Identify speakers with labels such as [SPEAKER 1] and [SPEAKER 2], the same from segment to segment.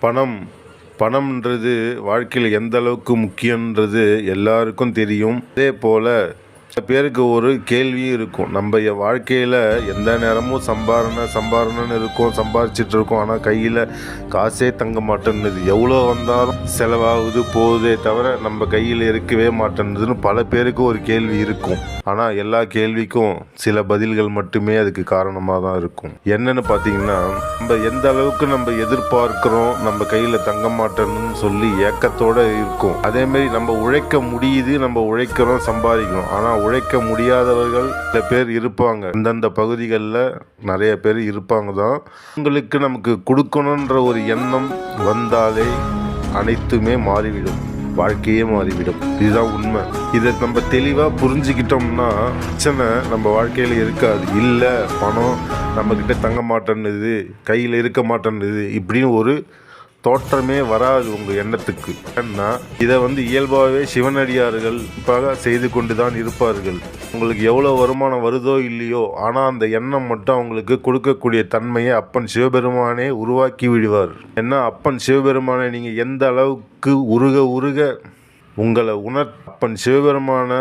[SPEAKER 1] பணம் பணம்ன்றது வாழ்க்கையில் எந்த அளவுக்கு முக்கியன்றது எல்லாருக்கும் தெரியும். அதே போல் சில பேருக்கு ஒரு கேள்வியும் இருக்கும். நம்ம வாழ்க்கையில் எந்த நேரமும் சம்பாரணன்னு இருக்கும், சம்பாரிச்சிட்டு இருக்கோம். ஆனால் கையில் காசே தங்க மாட்டேன்னுது. எவ்வளோ வந்தாலும் செலவாகுது போகுதே தவிர நம்ம கையில் இருக்கவே மாட்டேன்னுதுன்னு பல பேருக்கு ஒரு கேள்வி இருக்கும். ஆனால் எல்லா கேள்விக்கும் சில பதில்கள் மட்டுமே அதுக்கு காரணமாக தான் இருக்கும். என்னன்னு பார்த்தீங்கன்னா, நம்ம எந்த அளவுக்கு நம்ம எதிர்பார்க்குறோம் நம்ம கையில் தங்க மாட்டேன்னு சொல்லி ஏக்கத்தோடு இருக்கும். அதேமாரி நம்ம உழைக்க முடியுது, நம்ம உழைக்கிறோம், சம்பாதிக்கிறோம். ஆனால் உழைக்க முடியாதவர்கள் சில பேர் இருப்பாங்க. அந்தந்த பகுதிகளில் நிறைய பேர் இருப்பாங்க தான். உங்களுக்கு நமக்கு கொடுக்கணுன்ற ஒரு எண்ணம் வந்தாலே அனைத்துமே மாறிவிடும், வாழ்க்கையே மாறிவிடும். இதுதான் உண்மை. இதை நம்ம தெளிவாக புரிஞ்சுக்கிட்டோம்னா பிரச்சனை நம்ம வாழ்க்கையில் இருக்காது. இல்லை பணம் நம்மக்கிட்ட தங்க மாட்டேன்னுது, கையில் இருக்க மாட்டேன்னுது இப்படின்னு ஒரு தோற்றமே வராது உங்கள் எண்ணத்துக்கு. ஏன்னா இதை இயல்பாகவே சிவனடியார்கள் செய்து கொண்டு தான் இருப்பார்கள். உங்களுக்கு எவ்வளோ வருமானம் வருதோ இல்லையோ, ஆனால் அந்த எண்ணம் மட்டும் அவங்களுக்கு கொடுக்கக்கூடிய தன்மையை அப்பன் சிவபெருமானே உருவாக்கி விடுவார். ஏன்னா அப்பன் சிவபெருமானை நீங்கள் எந்த அளவுக்கு உருக உங்களை அப்பன் சிவபெருமான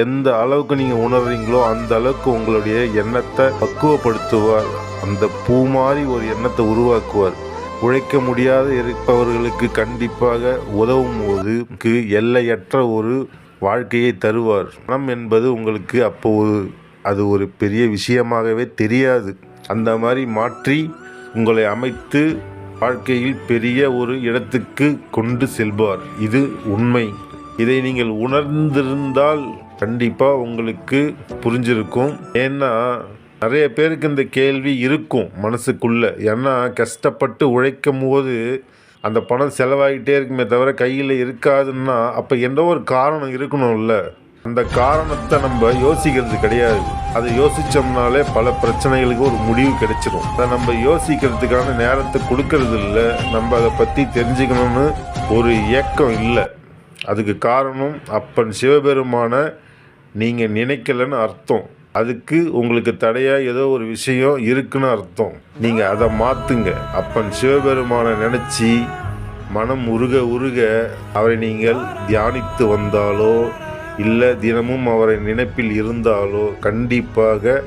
[SPEAKER 1] எந்த அளவுக்கு நீங்கள் உணர்றீங்களோ அந்த அளவுக்கு உங்களுடைய எண்ணத்தை பக்குவப்படுத்துவார். அந்த பூ மாதிரி ஒரு எண்ணத்தை உருவாக்குவார். உழைக்க முடியாத இருப்பவர்களுக்கு கண்டிப்பாக உதவும் போது எல்லையற்ற ஒரு வாழ்க்கையை தருவார். பணம் என்பது உங்களுக்கு அப்போ அது ஒரு பெரிய விஷயமாகவே தெரியாது. அந்த மாதிரி மாற்றி உங்களை அமைத்து வாழ்க்கையில் பெரிய ஒரு இடத்துக்கு கொண்டு செல்வார். இது உண்மை. இதை நீங்கள் உணர்ந்திருந்தால் கண்டிப்பாக உங்களுக்கு புரிஞ்சிருக்கும். ஏன்னா நிறைய பேருக்கு இந்த கேள்வி இருக்கும் மனசுக்குள்ள. ஏன்னா கஷ்டப்பட்டு உழைக்கும் போது அந்த பணம் செலவாகிட்டே இருக்குமே தவிர கையில் இருக்காதுன்னா அப்போ எந்த ஒரு காரணம் இருக்கணும்ல. அந்த காரணத்தை நம்ம யோசிக்கிறது கிடையாது. அதை யோசித்தோம்னாலே பல பிரச்சனைகளுக்கு ஒரு முடிவு கிடைச்சிடும். அதை நம்ம யோசிக்கிறதுக்கான நேரத்தை கொடுக்கறது இல்லை. நம்ம அதை பற்றி தெரிஞ்சுக்கணும்னு ஒரு ஏக்கம் இல்லை. அதுக்கு காரணம் அப்பன் சிவபெருமான நீங்கள் நினைக்கலன்னு அர்த்தம். அதுக்கு உங்களுக்கு தடையாக ஏதோ ஒரு விஷயம் இருக்குன்னு அர்த்தம். நீங்கள் அதை மாற்றுங்க. அப்பன் சிவபெருமானை நினச்சி மனம் உருக அவரை நீங்கள் தியானித்து வந்தாலோ இல்லை தினமும் அவரை நினைப்பில் இருந்தாலோ கண்டிப்பாக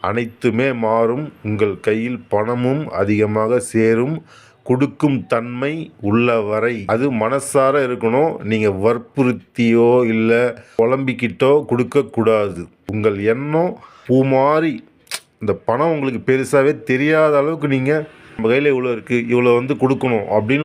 [SPEAKER 1] அனைத்துமே மாறும். உங்கள் கையில் பணமும் அதிகமாக சேரும். கொடுக்கும் தன்மை உள்ள வரை அது மனசார இருக்கணும். நீங்கள் வற்புறுத்தியோ இல்லை புலம்பிக்கிட்டோ கொடுக்கக்கூடாது. உங்கள் எண்ணம் பூ மாதிரி இந்த பணம் உங்களுக்கு பெருசாகவே தெரியாத அளவுக்கு நீங்கள் நம்ம கையில் இவ்வளோ இருக்குது, இவ்வளோ கொடுக்கணும் அப்படின்னு